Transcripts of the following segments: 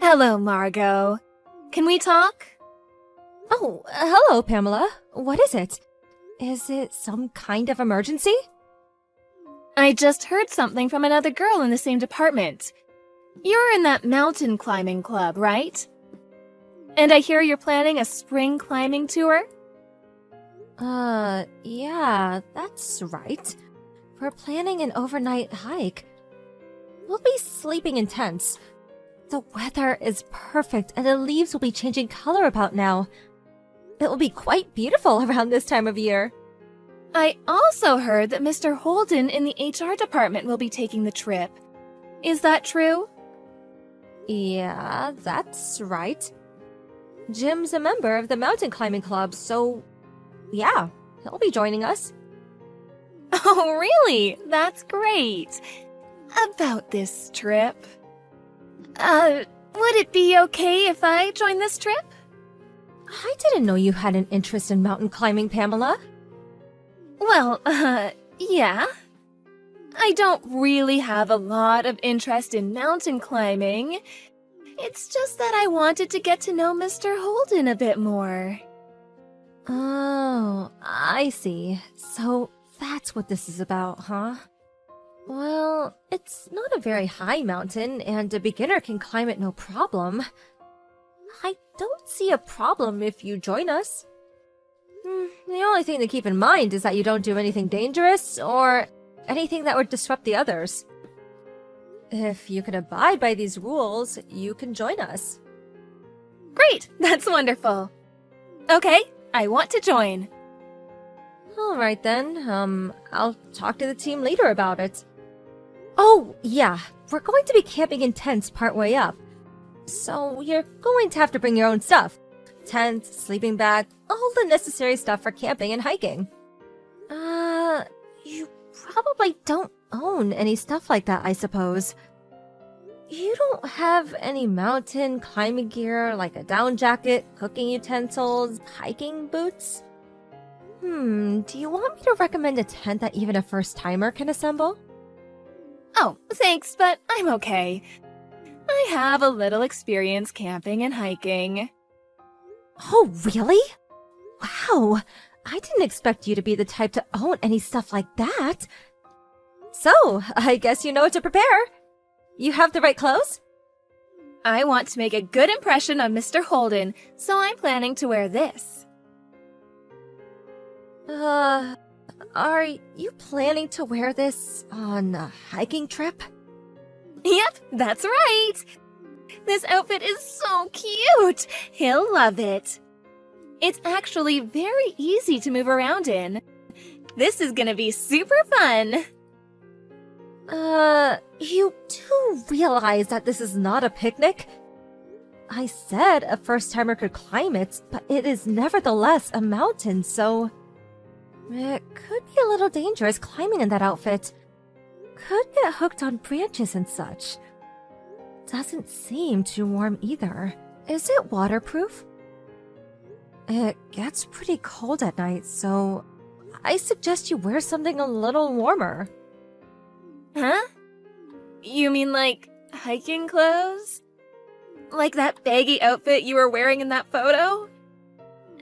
Hello, Margot. Can we talk? Oh, hello, Pamela. What is it? Is it some kind of emergency? I just heard something from another girl in the same department. You're in that mountain climbing club, right? And I hear you're planning a spring climbing tour? Yeah, that's right. We're planning an overnight hike. We'll be sleeping in tents. The weather is perfect and the leaves will be changing color about now. It will be quite beautiful around this time of year. I also heard that Mr. Holden in the HR department will be taking the trip. Is that true? Yeah, that's right. Jim's a member of the mountain climbing club, so yeah, he'll be joining us. Oh, really? That's great. About this trip. Would it be okay if I join this trip? I didn't know you had an interest in mountain climbing, Pamela. Well, yeah. I don't really have a lot of interest in mountain climbing. It's just that I wanted to get to know Mr. Holden a bit more. Oh, I see. So that's what this is about, huh? Well, it's not a very high mountain, and a beginner can climb it no problem. I don't see a problem if you join us. The only thing to keep in mind is that you don't do anything dangerous or anything that would disrupt the others. If you can abide by these rules, you can join us. Great! That's wonderful. Okay, I want to join. Alright then, I'll talk to the team later about it. Oh, yeah, we're going to be camping in tents partway up. So you're going to have to bring your own stuff. Tent, sleeping bag, all the necessary stuff for camping and hiking. You probably don't own any stuff like that, I suppose. You don't have any mountain climbing gear like a down jacket, cooking utensils, hiking boots? Do you want me to recommend a tent that even a first-timer can assemble? Oh, thanks, but I'm okay. I have a little experience camping and hiking. Oh, really? Wow, I didn't expect you to be the type to own any stuff like that. So, I guess you know what to prepare. You have the right clothes? I want to make a good impression on Mr. Holden, so I'm planning to wear this. Are you planning to wear this on a hiking trip? Yep, that's right. This outfit is so cute. He'll love it. It's actually very easy to move around in. This is gonna be super fun. You do realize that this is not a picnic? I said a first-timer could climb it, but it is nevertheless a mountain, so... It could be a little dangerous climbing in that outfit. Could get hooked on branches and such. Doesn't seem too warm either. Is it waterproof? It gets pretty cold at night, so I suggest you wear something a little warmer. Huh? You mean like hiking clothes? Like that baggy outfit you were wearing in that photo?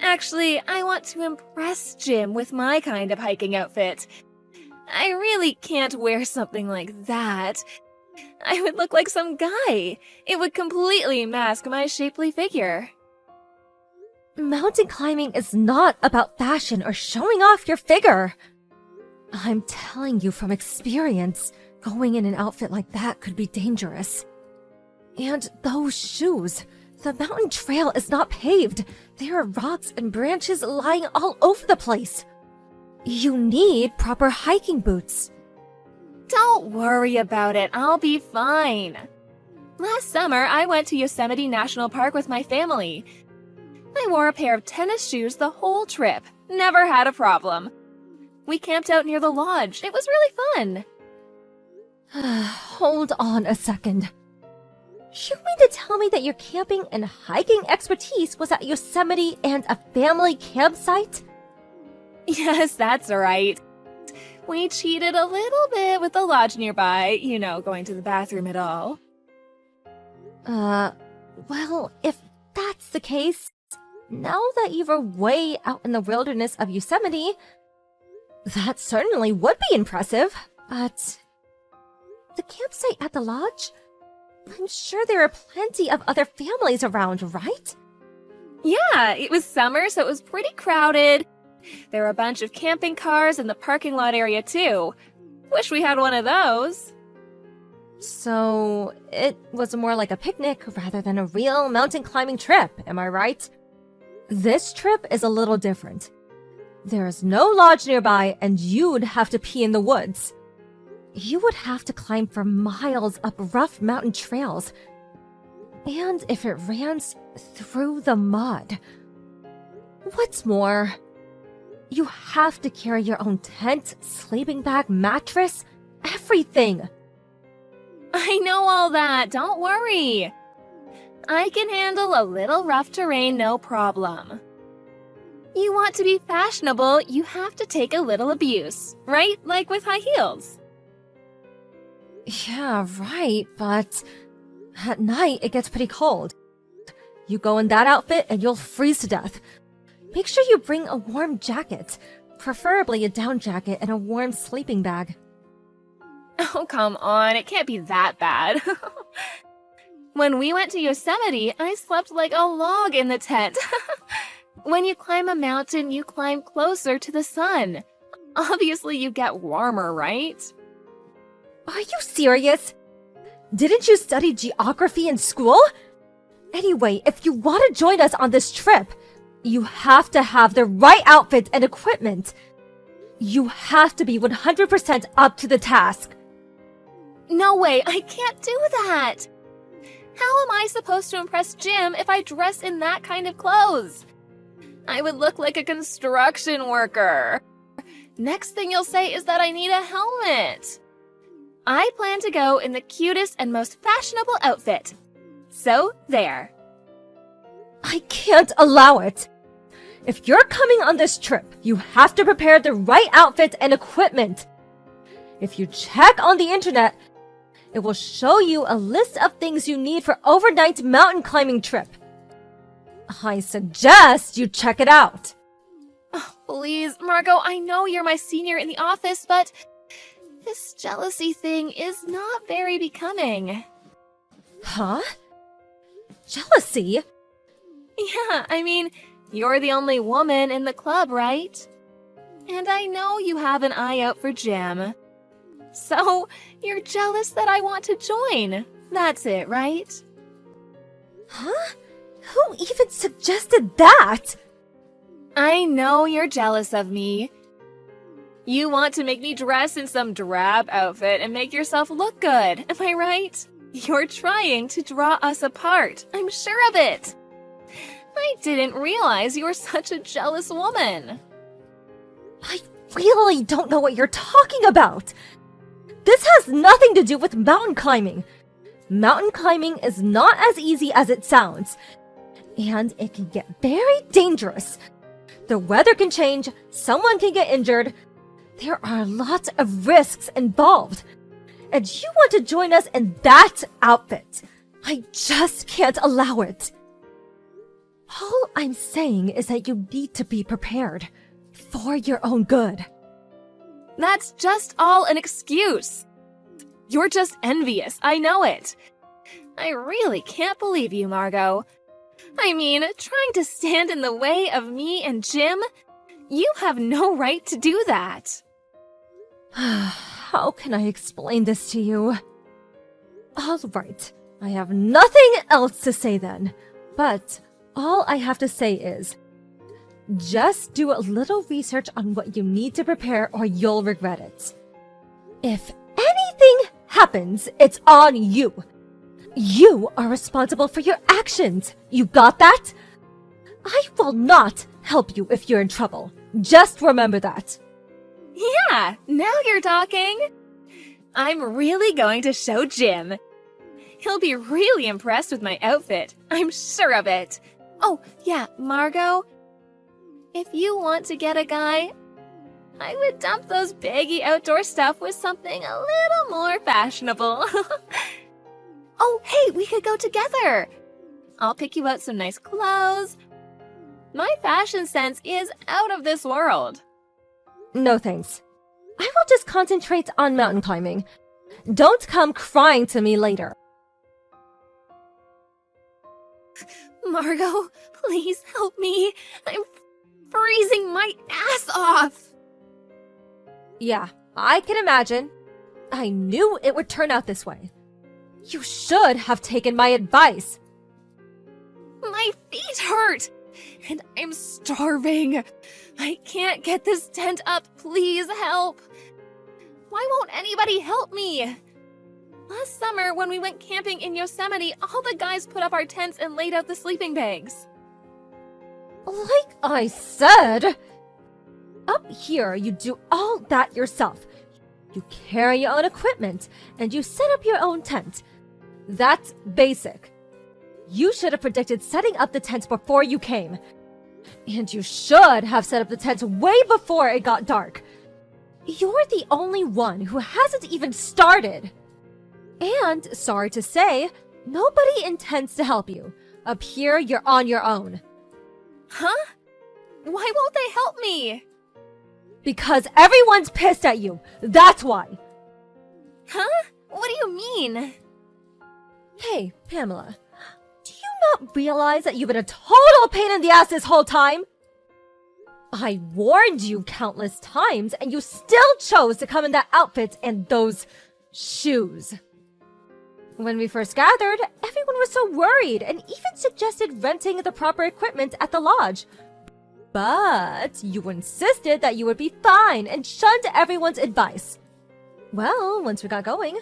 Actually, I want to impress Jim with my kind of hiking outfit. I really can't wear something like that. I would look like some guy. It would completely mask my shapely figure. Mountain climbing is not about fashion or showing off your figure. I'm telling you from experience, going in an outfit like that could be dangerous. And those shoes, the mountain trail is not paved. There are rocks and branches lying all over the place. You need proper hiking boots. Don't worry about it, I'll be fine. Last summer, I went to Yosemite National Park with my family. I wore a pair of tennis shoes the whole trip. Never had a problem. We camped out near the lodge. It was really fun. Hold on a second. You mean to tell me that your camping and hiking expertise was at Yosemite and a family campsite? Yes, that's right. We cheated a little bit with the lodge nearby, going to the bathroom and all. Well, if that's the case, now that you were way out in the wilderness of Yosemite, that certainly would be impressive. But the campsite at the lodge? I'm sure there are plenty of other families around, right? Yeah, it was summer, so it was pretty crowded. There were a bunch of camping cars in the parking lot area, too. Wish we had one of those. So, it was more like a picnic rather than a real mountain climbing trip, am I right? This trip is a little different. There is no lodge nearby, and you'd have to pee in the woods. You would have to climb for miles up rough mountain trails. And if it ran through the mud. What's more, you have to carry your own tent, sleeping bag, mattress, everything. I know all that, don't worry. I can handle a little rough terrain, no problem. You want to be fashionable, you have to take a little abuse, right? Like with high heels. Yeah, right, but at night it gets pretty cold. You go in that outfit and you'll freeze to death. Make sure you bring a warm jacket, preferably a down jacket and a warm sleeping bag. Oh, come on, it can't be that bad. When we went to Yosemite, I slept like a log in the tent. When you climb a mountain, you climb closer to the sun. Obviously, you get warmer, right? Are you serious? Didn't you study geography in school? Anyway, if you want to join us on this trip, you have to have the right outfit and equipment. You have to be 100% up to the task. No way, I can't do that. How am I supposed to impress Jim if I dress in that kind of clothes? I would look like a construction worker. Next thing you'll say is that I need a helmet. I plan to go in the cutest and most fashionable outfit. So, there. I can't allow it. If you're coming on this trip, you have to prepare the right outfit and equipment. If you check on the internet, it will show you a list of things you need for overnight mountain climbing trip. I suggest you check it out. Oh, please, Margot, I know you're my senior in the office, but this jealousy thing is not very becoming. Huh? Jealousy? Yeah, I mean, you're the only woman in the club, right? And I know you have an eye out for Jim. So, you're jealous that I want to join. That's it, right? Huh? Who even suggested that? I know you're jealous of me. You want to make me dress in some drab outfit and make yourself look good, am I right? You're trying to draw us apart, I'm sure of it. I didn't realize you were such a jealous woman. I really don't know what you're talking about. This has nothing to do with mountain climbing. Mountain climbing is not as easy as it sounds, and it can get very dangerous. The weather can change, someone can get injured. There are lots of risks involved. And you want to join us in that outfit. I just can't allow it. All I'm saying is that you need to be prepared for your own good. That's just all an excuse. You're just envious, I know it. I really can't believe you, Margot. I mean, trying to stand in the way of me and Jim? You have no right to do that. How can I explain this to you? All right, I have nothing else to say then, but all I have to say is, just do a little research on what you need to prepare or you'll regret it. If anything happens, it's on you. You are responsible for your actions. You got that? I will not help you if you're in trouble. Just remember that. Yeah, now you're talking. I'm really going to show Jim. He'll be really impressed with my outfit. I'm sure of it. Oh, yeah, Margot. If you want to get a guy, I would dump those baggy outdoor stuff with something a little more fashionable. Oh, hey, we could go together. I'll pick you out some nice clothes. My fashion sense is out of this world. No thanks. I will just concentrate on mountain climbing. Don't come crying to me later. Margot, please help me. I'm freezing my ass off. Yeah, I can imagine. I knew it would turn out this way. You should have taken my advice. My feet hurt, and I'm starving. I can't get this tent up. Please help. Why won't anybody help me? Last summer, when we went camping in Yosemite, all the guys put up our tents and laid out the sleeping bags. Like I said, up here you do all that yourself. You carry your own equipment, and you set up your own tent. That's basic. You should have predicted setting up the tent before you came. And you should have set up the tent way before it got dark. You're the only one who hasn't even started. And, sorry to say, nobody intends to help you. Up here, you're on your own. Huh? Why won't they help me? Because everyone's pissed at you. That's why. Huh? What do you mean? Hey, Pamela. Do you not realize that you've been a total pain in the ass this whole time? I warned you countless times, and you still chose to come in that outfit and those shoes. When we first gathered, everyone was so worried and even suggested renting the proper equipment at the lodge. But you insisted that you would be fine and shunned everyone's advice. Well, once we got going,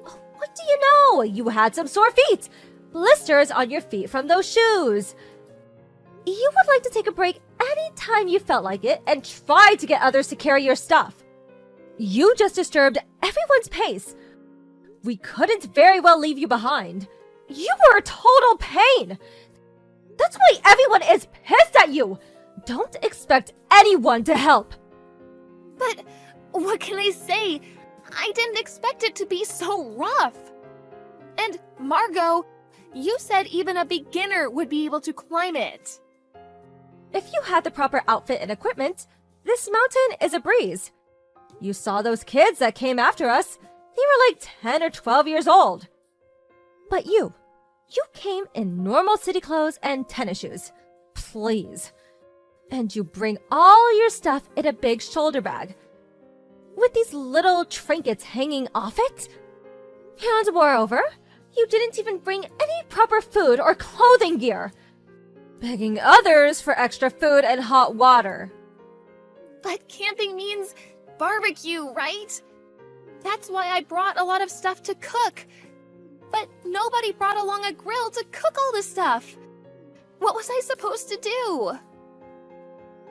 what do you know? You had some sore feet. Blisters on your feet from those shoes. You would like to take a break anytime you felt like it and try to get others to carry your stuff. You just disturbed everyone's pace. We couldn't very well leave you behind. You were a total pain. That's why everyone is pissed at you. Don't expect anyone to help. But what can I say? I didn't expect it to be so rough. And Margot, you said even a beginner would be able to climb it. If you had the proper outfit and equipment, this mountain is a breeze. You saw those kids that came after us. They were like 10 or 12 years old. But you came in normal city clothes and tennis shoes. Please. And you bring all your stuff in a big shoulder bag. With these little trinkets hanging off it. And moreover, you didn't even bring any proper food or clothing gear. Begging others for extra food and hot water. But camping means barbecue, right? That's why I brought a lot of stuff to cook. But nobody brought along a grill to cook all the stuff. What was I supposed to do?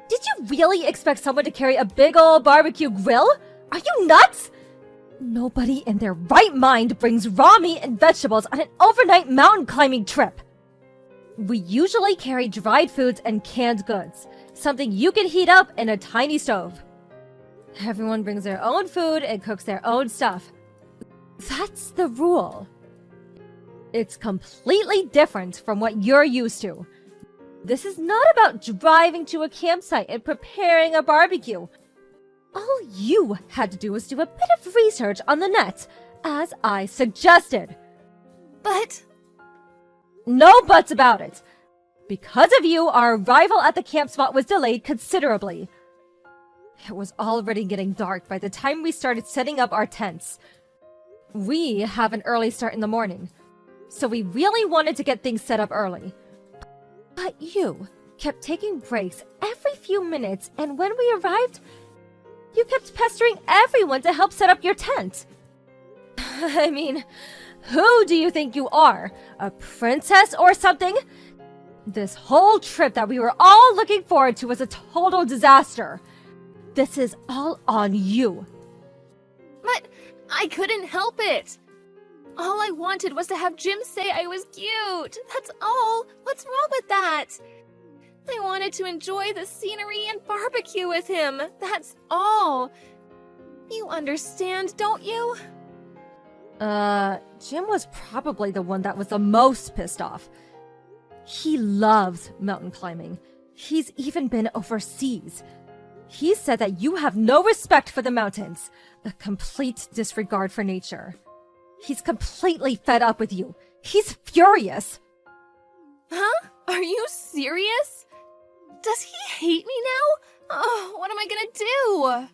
Did you really expect someone to carry a big old barbecue grill? Are you nuts? Nobody in their right mind brings raw meat and vegetables on an overnight mountain climbing trip. We usually carry dried foods and canned goods, something you can heat up in a tiny stove. Everyone brings their own food and cooks their own stuff. That's the rule. It's completely different from what you're used to. This is not about driving to a campsite and preparing a barbecue. All you had to do was do a bit of research on the net, as I suggested. But... No buts about it. Because of you, our arrival at the camp spot was delayed considerably. It was already getting dark by the time we started setting up our tents. We have an early start in the morning, so we really wanted to get things set up early. But you kept taking breaks every few minutes, and when we arrived, you kept pestering everyone to help set up your tent. I mean, who do you think you are? A princess or something? This whole trip that we were all looking forward to was a total disaster. This is all on you. But I couldn't help it. All I wanted was to have Jim say I was cute. That's all. What's wrong with that? I wanted to enjoy the scenery and barbecue with him. That's all. You understand, don't you? Jim was probably the one that was the most pissed off. He loves mountain climbing. He's even been overseas. He said that you have no respect for the mountains, a complete disregard for nature. He's completely fed up with you. He's furious. Huh? Are you serious? Does he hate me now? Oh, what am I gonna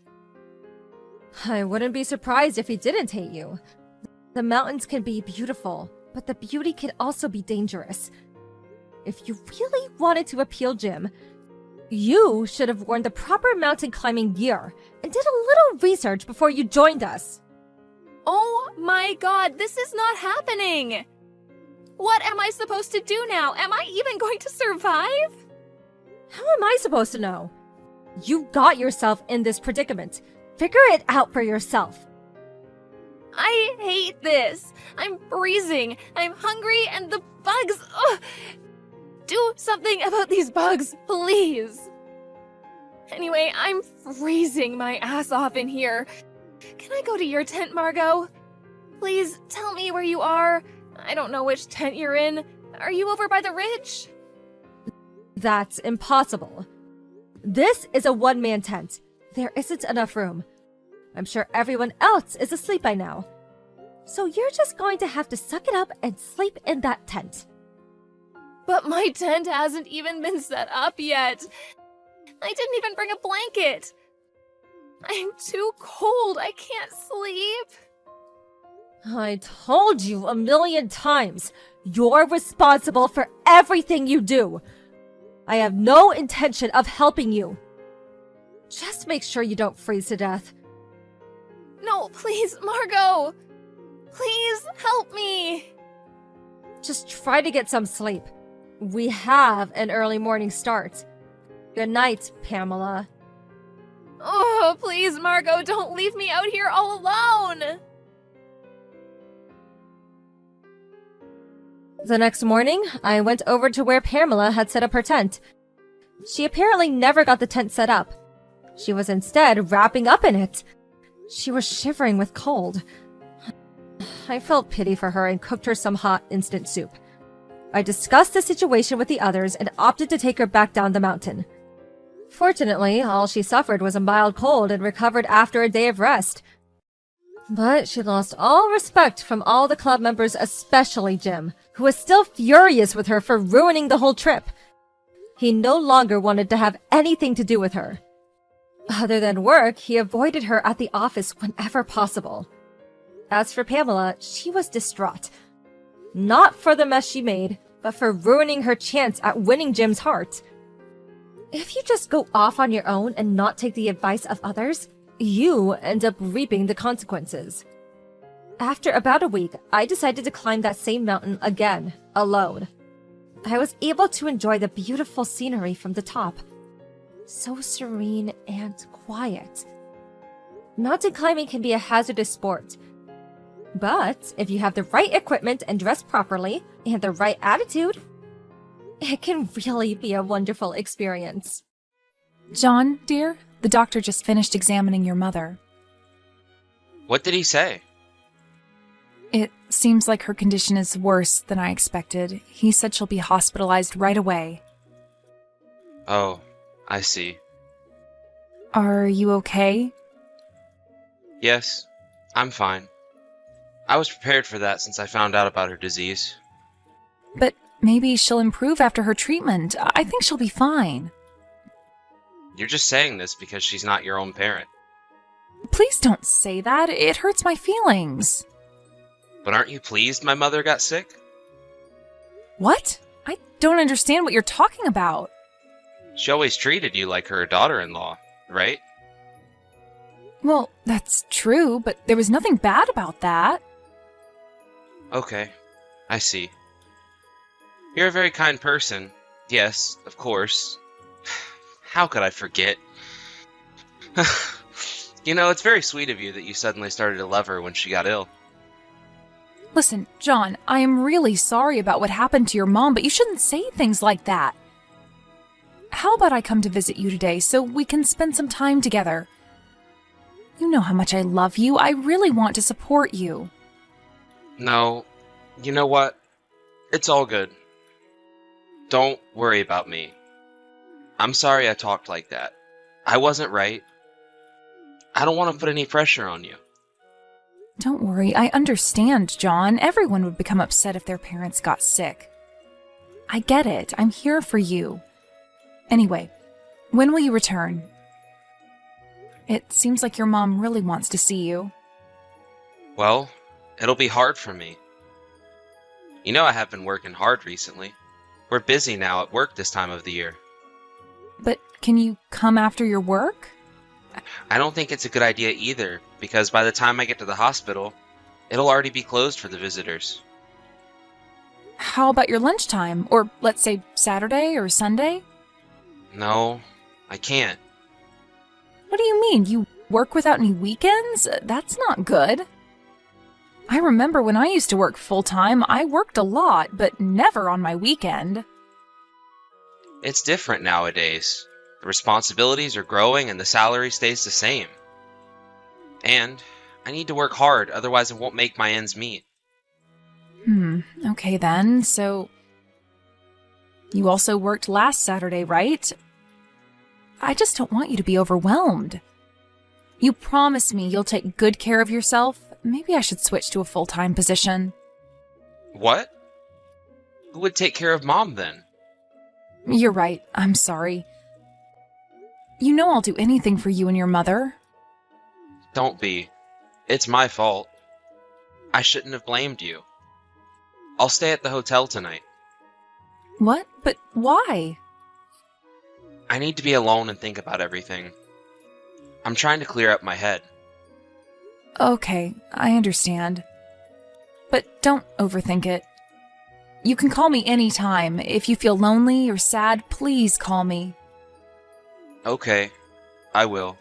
do? I wouldn't be surprised if he didn't hate you. The mountains can be beautiful, but the beauty can also be dangerous. If you really wanted to appeal Jim, you should have worn the proper mountain climbing gear and did a little research before you joined us. Oh my god, this is not happening! What am I supposed to do now? Am I even going to survive? How am I supposed to know? You got yourself in this predicament. Figure it out for yourself. I hate this. I'm freezing. I'm hungry and the bugs. Ugh. Do something about these bugs, please. Anyway, I'm freezing my ass off in here. Can I go to your tent, Margot? Please tell me where you are. I don't know which tent you're in. Are you over by the ridge? That's impossible. This is a one-man tent. There isn't enough room. I'm sure everyone else is asleep by now. So you're just going to have to suck it up and sleep in that tent. But my tent hasn't even been set up yet. I didn't even bring a blanket. I'm too cold. I can't sleep. I told you a million times. You're responsible for everything you do. I have no intention of helping you. Just make sure you don't freeze to death. No, please, Margot. Please help me. Just try to get some sleep. We have an early morning start. Good night, Pamela. Oh, please, Margot, don't leave me out here all alone. The next morning, I went over to where Pamela had set up her tent. She apparently never got the tent set up. She was instead wrapping up in it. She was shivering with cold. I felt pity for her and cooked her some hot instant soup. I discussed the situation with the others and opted to take her back down the mountain. Fortunately, all she suffered was a mild cold and recovered after a day of rest. But she lost all respect from all the club members, especially Jim, who was still furious with her for ruining the whole trip. He no longer wanted to have anything to do with her. Other than work, he avoided her at the office whenever possible. As for Pamela, she was distraught. Not for the mess she made, but for ruining her chance at winning Jim's heart. If you just go off on your own and not take the advice of others, you end up reaping the consequences. After about a week, I decided to climb that same mountain again, alone. I was able to enjoy the beautiful scenery from the top. So serene and quiet. Mountain climbing can be a hazardous sport. But if you have the right equipment and dress properly, and the right attitude, it can really be a wonderful experience. John, dear, the doctor just finished examining your mother. What did he say? It seems like her condition is worse than I expected. He said she'll be hospitalized right away. Oh, I see. Are you okay? Yes, I'm fine. I was prepared for that since I found out about her disease. But maybe she'll improve after her treatment. I think she'll be fine. You're just saying this because she's not your own parent. Please don't say that. It hurts my feelings. But aren't you pleased my mother got sick? What? I don't understand what you're talking about. She always treated you like her daughter-in-law, right? Well, that's true, but there was nothing bad about that. Okay, I see. You're a very kind person. Yes, of course. How could I forget? You know, it's very sweet of you that you suddenly started to love her when she got ill. Listen, John, I am really sorry about what happened to your mom, but you shouldn't say things like that. How about I come to visit you today so we can spend some time together? You know how much I love you. I really want to support you. No, you know what? It's all good. Don't worry about me. I'm sorry I talked like that. I wasn't right. I don't want to put any pressure on you. Don't worry, I understand, John. Everyone would become upset if their parents got sick. I get it. I'm here for you. Anyway, when will you return? It seems like your mom really wants to see you. Well, it'll be hard for me. You know I have been working hard recently. We're busy now at work this time of the year. But can you come after your work? I don't think it's a good idea either, because by the time I get to the hospital, it'll already be closed for the visitors. How about your lunchtime? Or let's say Saturday or Sunday? No, I can't. What do you mean? You work without any weekends? That's not good. I remember when I used to work full-time, I worked a lot, but never on my weekend. It's different nowadays. The responsibilities are growing and the salary stays the same. And I need to work hard, otherwise I won't make my ends meet. Okay then, so... You also worked last Saturday, right? I just don't want you to be overwhelmed. You promise me you'll take good care of yourself? Maybe I should switch to a full-time position. What? Who would take care of Mom then? You're right, I'm sorry. You know I'll do anything for you and your mother. Don't be. It's my fault. I shouldn't have blamed you. I'll stay at the hotel tonight. What? But why? I need to be alone and think about everything. I'm trying to clear up my head. Okay, I understand. But don't overthink it. You can call me anytime. If you feel lonely or sad, please call me. Okay, I will.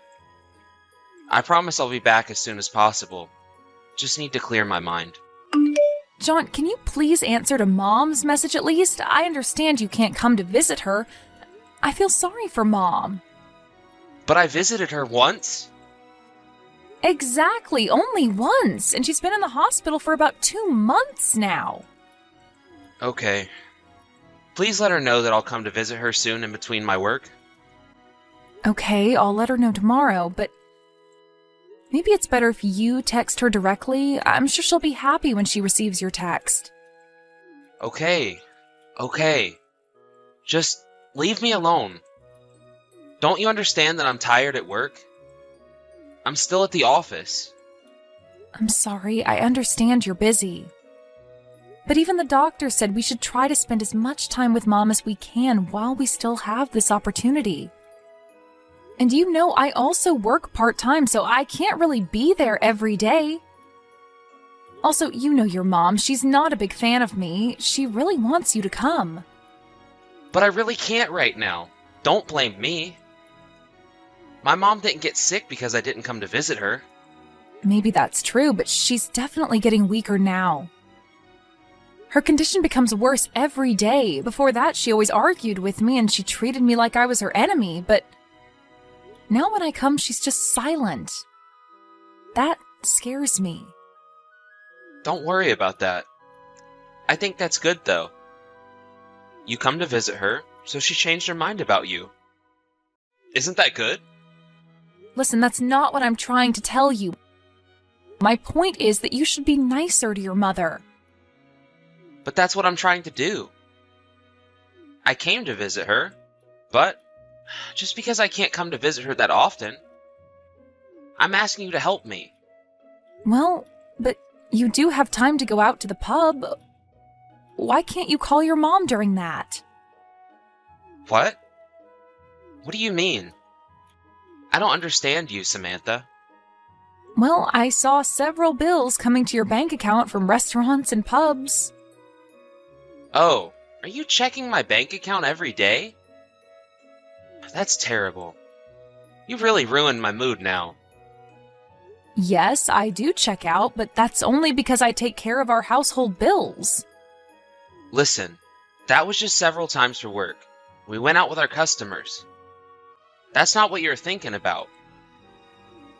I promise I'll be back as soon as possible. Just need to clear my mind. John, can you please answer to Mom's message at least? I understand you can't come to visit her. I feel sorry for Mom. But I visited her once. Exactly, only once, and she's been in the hospital for about 2 months now. Okay. Please let her know that I'll come to visit her soon in between my work. Okay, I'll let her know tomorrow, but maybe it's better if you text her directly. I'm sure she'll be happy when she receives your text. Okay. Just leave me alone. Don't you understand that I'm tired at work? I'm still at the office. I'm sorry, I understand you're busy. But even the doctor said we should try to spend as much time with Mom as we can while we still have this opportunity. And you know I also work part-time, so I can't really be there every day. Also, you know your mom. She's not a big fan of me. She really wants you to come. But I really can't right now. Don't blame me. My mom didn't get sick because I didn't come to visit her. Maybe that's true, but she's definitely getting weaker now. Her condition becomes worse every day. Before that, she always argued with me and she treated me like I was her enemy, but now when I come, she's just silent. That scares me. Don't worry about that. I think that's good, though. You come to visit her, so she changed her mind about you. Isn't that good? Listen, that's not what I'm trying to tell you. My point is that you should be nicer to your mother. But that's what I'm trying to do. I came to visit her, but just because I can't come to visit her that often, I'm asking you to help me. Well, but you do have time to go out to the pub. Why can't you call your mom during that? What? What do you mean? I don't understand you, Samantha. Well, I saw several bills coming to your bank account from restaurants and pubs. Oh, are you checking my bank account every day? That's terrible. You've really ruined my mood now. Yes, I do check out, but that's only because I take care of our household bills. Listen, that was just several times for work. We went out with our customers. That's not what you're thinking about.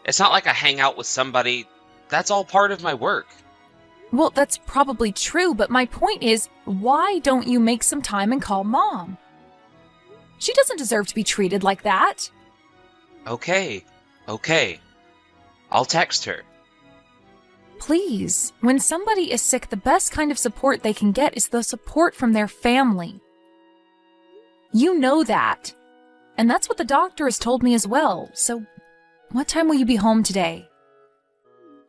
It's not like I hang out with somebody. That's all part of my work. Well, that's probably true, but my point is, why don't you make some time and call Mom? She doesn't deserve to be treated like that. Okay. I'll text her. Please, when somebody is sick, the best kind of support they can get is the support from their family. You know that. And that's what the doctor has told me as well. So, what time will you be home today?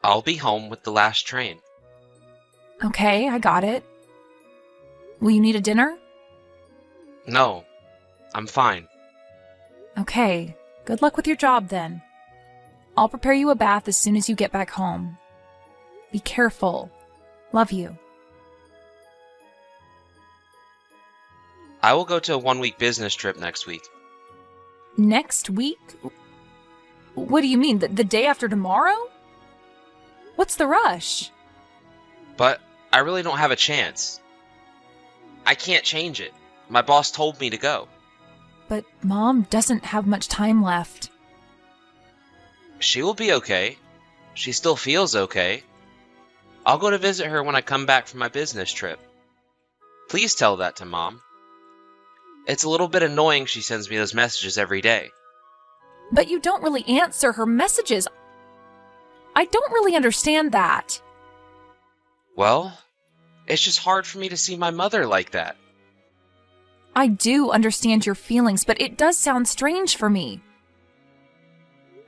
I'll be home with the last train. Okay, I got it. Will you need a dinner? No, I'm fine. Okay, good luck with your job then. I'll prepare you a bath as soon as you get back home. Be careful. Love you. I will go to a 1-week business trip next week. Next week? What do you mean, the day after tomorrow? What's the rush? But I really don't have a chance. I can't change it. My boss told me to go. But Mom doesn't have much time left. She will be okay. She still feels okay. I'll go to visit her when I come back from my business trip. Please tell that to Mom. It's a little bit annoying she sends me those messages every day. But you don't really answer her messages. I don't really understand that. Well, it's just hard for me to see my mother like that. I do understand your feelings, but it does sound strange for me.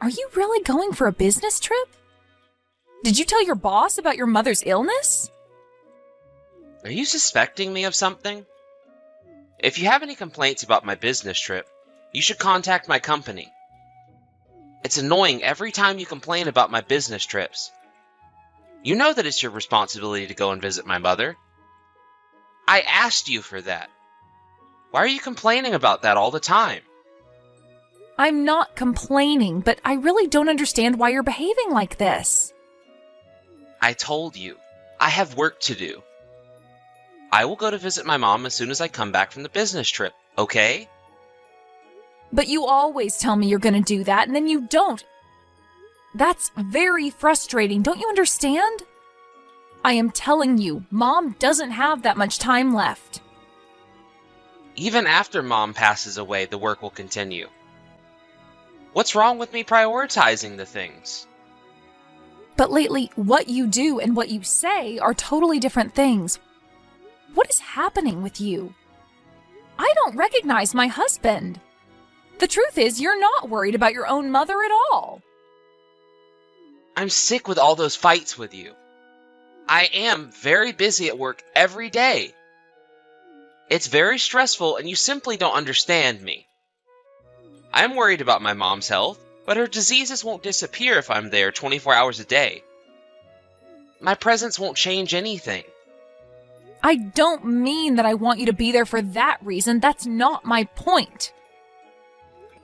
Are you really going for a business trip? Did you tell your boss about your mother's illness? Are you suspecting me of something? If you have any complaints about my business trip, you should contact my company. It's annoying every time you complain about my business trips. You know that it's your responsibility to go and visit my mother. I asked you for that. Why are you complaining about that all the time? I'm not complaining, but I really don't understand why you're behaving like this. I told you, I have work to do. I will go to visit my mom as soon as I come back from the business trip, okay? But you always tell me you're going to do that, and then you don't. That's very frustrating, don't you understand? I am telling you, Mom doesn't have that much time left. Even after Mom passes away, the work will continue. What's wrong with me prioritizing the things? But lately, what you do and what you say are totally different things. What is happening with you? I don't recognize my husband. The truth is, you're not worried about your own mother at all. I'm sick with all those fights with you. I am very busy at work every day. It's very stressful and you simply don't understand me. I'm worried about my mom's health, but her diseases won't disappear if I'm there 24 hours a day. My presence won't change anything. I don't mean that I want you to be there for that reason. That's not my point.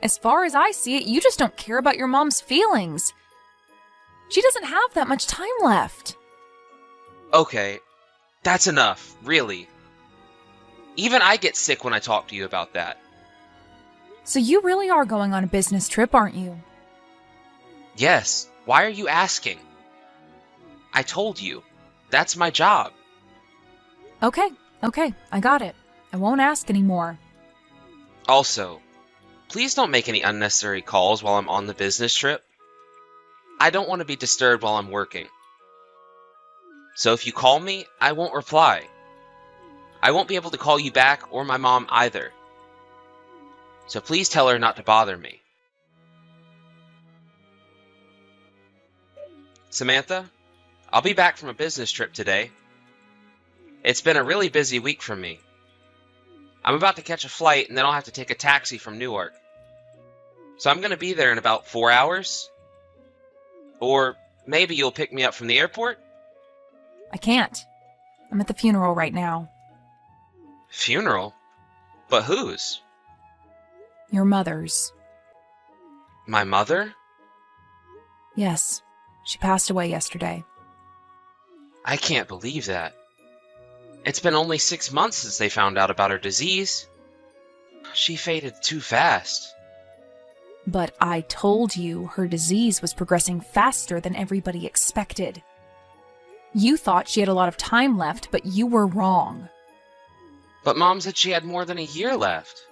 As far as I see it, you just don't care about your mom's feelings. She doesn't have that much time left. Okay, that's enough, really. Even I get sick when I talk to you about that. So you really are going on a business trip, aren't you? Yes, why are you asking? I told you, that's my job. Okay, I got it. I won't ask anymore. Also, please don't make any unnecessary calls while I'm on the business trip. I don't want to be disturbed while I'm working. So if you call me, I won't reply. I won't be able to call you back or my mom either. So please tell her not to bother me. Samantha, I'll be back from a business trip today. It's been a really busy week for me. I'm about to catch a flight and then I'll have to take a taxi from Newark. So I'm going to be there in about 4 hours. Or maybe you'll pick me up from the airport? I can't. I'm at the funeral right now. Funeral? But whose? Your mother's. My mother? Yes, she passed away yesterday. I can't believe that. It's been only 6 months since they found out about her disease. She faded too fast. But I told you her disease was progressing faster than everybody expected. You thought she had a lot of time left, but you were wrong. But Mom said she had more than a year left.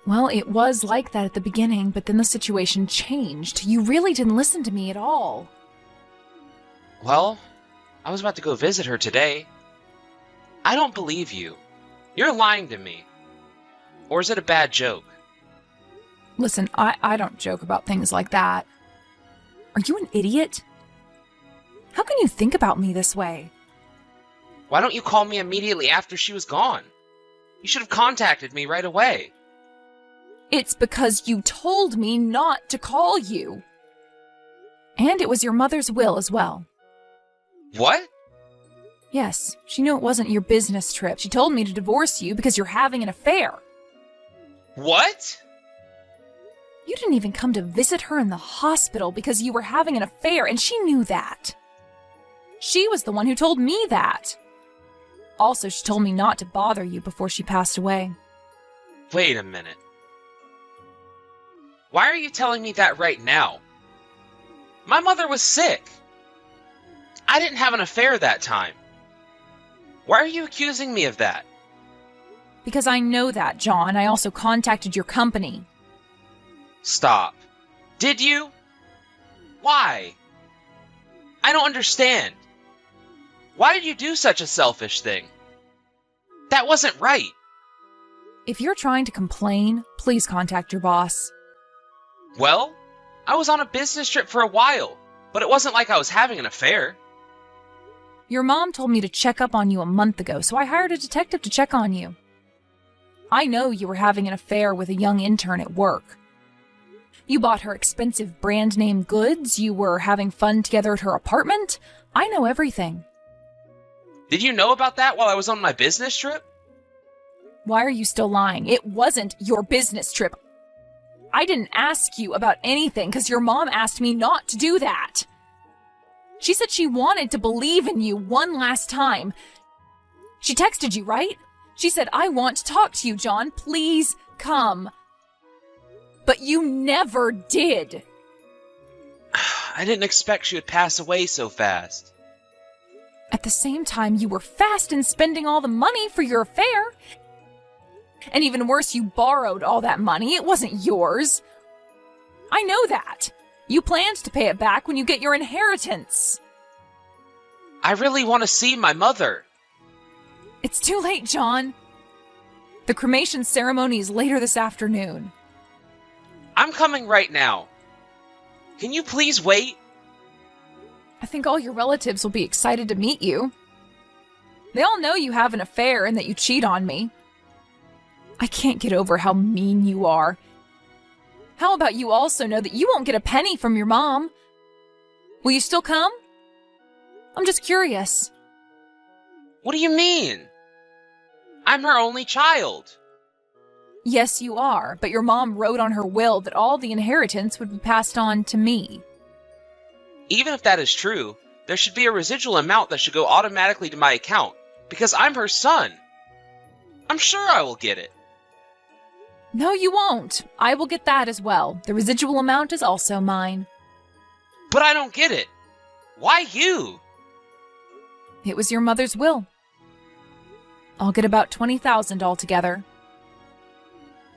Well, it was like that at the beginning, but then the situation changed. You really didn't listen to me at all. Well, I was about to go visit her today. I don't believe you. You're lying to me. Or is it a bad joke? Listen, I don't joke about things like that. Are you an idiot? How can you think about me this way? Why don't you call me immediately after she was gone? You should have contacted me right away. It's because you told me not to call you. And it was your mother's will as well. What? Yes, she knew it wasn't your business trip. She told me to divorce you because you're having an affair. What? You didn't even come to visit her in the hospital because you were having an affair, and she knew that. She was the one who told me that. Also, she told me not to bother you before she passed away. Wait a minute. Why are you telling me that right now? My mother was sick. I didn't have an affair that time. Why are you accusing me of that? Because I know that, John. I also contacted your company. Stop. Did you? Why? I don't understand. Why did you do such a selfish thing? That wasn't right. If you're trying to complain, please contact your boss. Well, I was on a business trip for a while, but it wasn't like I was having an affair. Your mom told me to check up on you a month ago, so I hired a detective to check on you. I know you were having an affair with a young intern at work. You bought her expensive brand name goods, you were having fun together at her apartment. I know everything. Did you know about that while I was on my business trip? Why are you still lying? It wasn't your business trip. I didn't ask you about anything because your mom asked me not to do that. She said she wanted to believe in you one last time. She texted you, right? She said, I want to talk to you, John. Please come. But you never did. I didn't expect she would pass away so fast. At the same time, you were fast in spending all the money for your affair. And even worse, you borrowed all that money. It wasn't yours. I know that. You planned to pay it back when you get your inheritance. I really want to see my mother. It's too late, John. The cremation ceremony is later this afternoon. I'm coming right now. Can you please wait? I think all your relatives will be excited to meet you. They all know you have an affair and that you cheat on me. I can't get over how mean you are. How about you also know that you won't get a penny from your mom? Will you still come? I'm just curious. What do you mean? I'm her only child. Yes, you are, but your mom wrote on her will that all the inheritance would be passed on to me. Even if that is true, there should be a residual amount that should go automatically to my account, because I'm her son. I'm sure I will get it. No, you won't. I will get that as well. The residual amount is also mine. But I don't get it. Why you? It was your mother's will. I'll get about 20,000 altogether.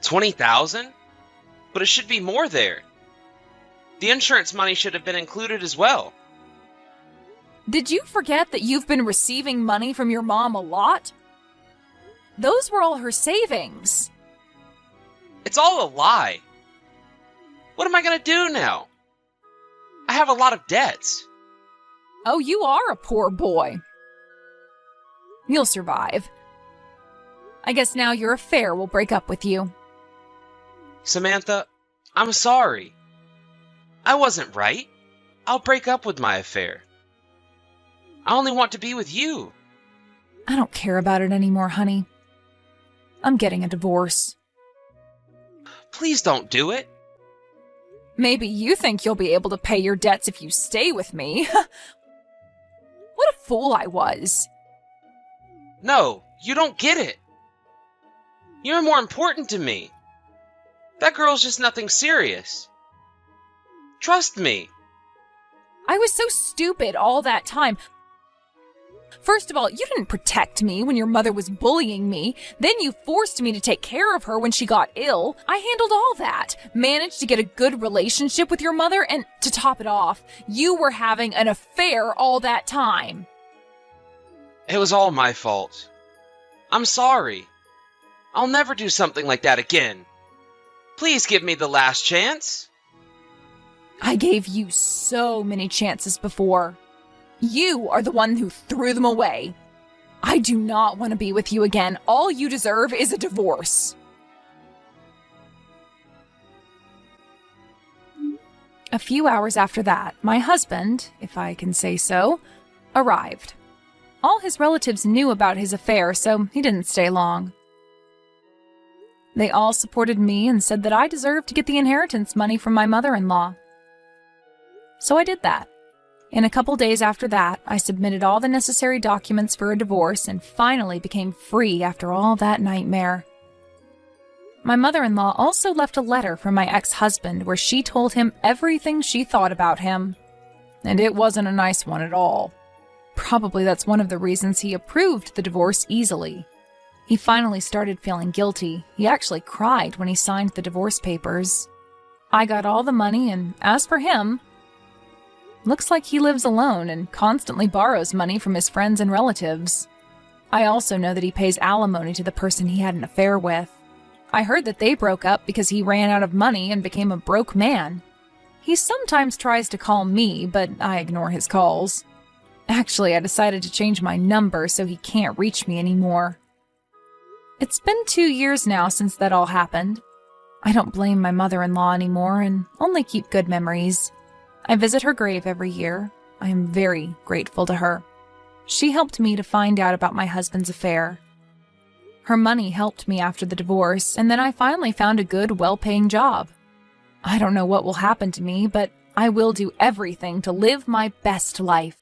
20,000? But it should be more there. The insurance money should have been included as well. Did you forget that you've been receiving money from your mom a lot? Those were all her savings. It's all a lie. What am I going to do now? I have a lot of debts. Oh, you are a poor boy. You'll survive. I guess now your affair will break up with you. Samantha, I'm sorry. I wasn't right. I'll break up with my affair. I only want to be with you. I don't care about it anymore, honey. I'm getting a divorce. Please don't do it. Maybe you think you'll be able to pay your debts if you stay with me. What a fool I was. No, you don't get it. You're more important to me. That girl's just nothing serious. Trust me. I was so stupid all that time. First of all, you didn't protect me when your mother was bullying me. Then you forced me to take care of her when she got ill. I handled all that, managed to get a good relationship with your mother, and to top it off, you were having an affair all that time. It was all my fault. I'm sorry. I'll never do something like that again. Please give me the last chance. I gave you so many chances before. You are the one who threw them away. I do not want to be with you again. All you deserve is a divorce. A few hours after that, my husband, if I can say so, arrived. All his relatives knew about his affair, so he didn't stay long. They all supported me and said that I deserved to get the inheritance money from my mother-in-law. So I did that. In a couple days after that, I submitted all the necessary documents for a divorce and finally became free after all that nightmare. My mother-in-law also left a letter from my ex-husband where she told him everything she thought about him. And it wasn't a nice one at all. Probably that's one of the reasons he approved the divorce easily. He finally started feeling guilty. He actually cried when he signed the divorce papers. I got all the money, and as for him, looks like he lives alone and constantly borrows money from his friends and relatives. I also know that he pays alimony to the person he had an affair with. I heard that they broke up because he ran out of money and became a broke man. He sometimes tries to call me, but I ignore his calls. Actually, I decided to change my number so he can't reach me anymore. It's been 2 years now since that all happened. I don't blame my mother-in-law anymore and only keep good memories. I visit her grave every year. I am very grateful to her. She helped me to find out about my husband's affair. Her money helped me after the divorce, and then I finally found a good, well-paying job. I don't know what will happen to me, but I will do everything to live my best life.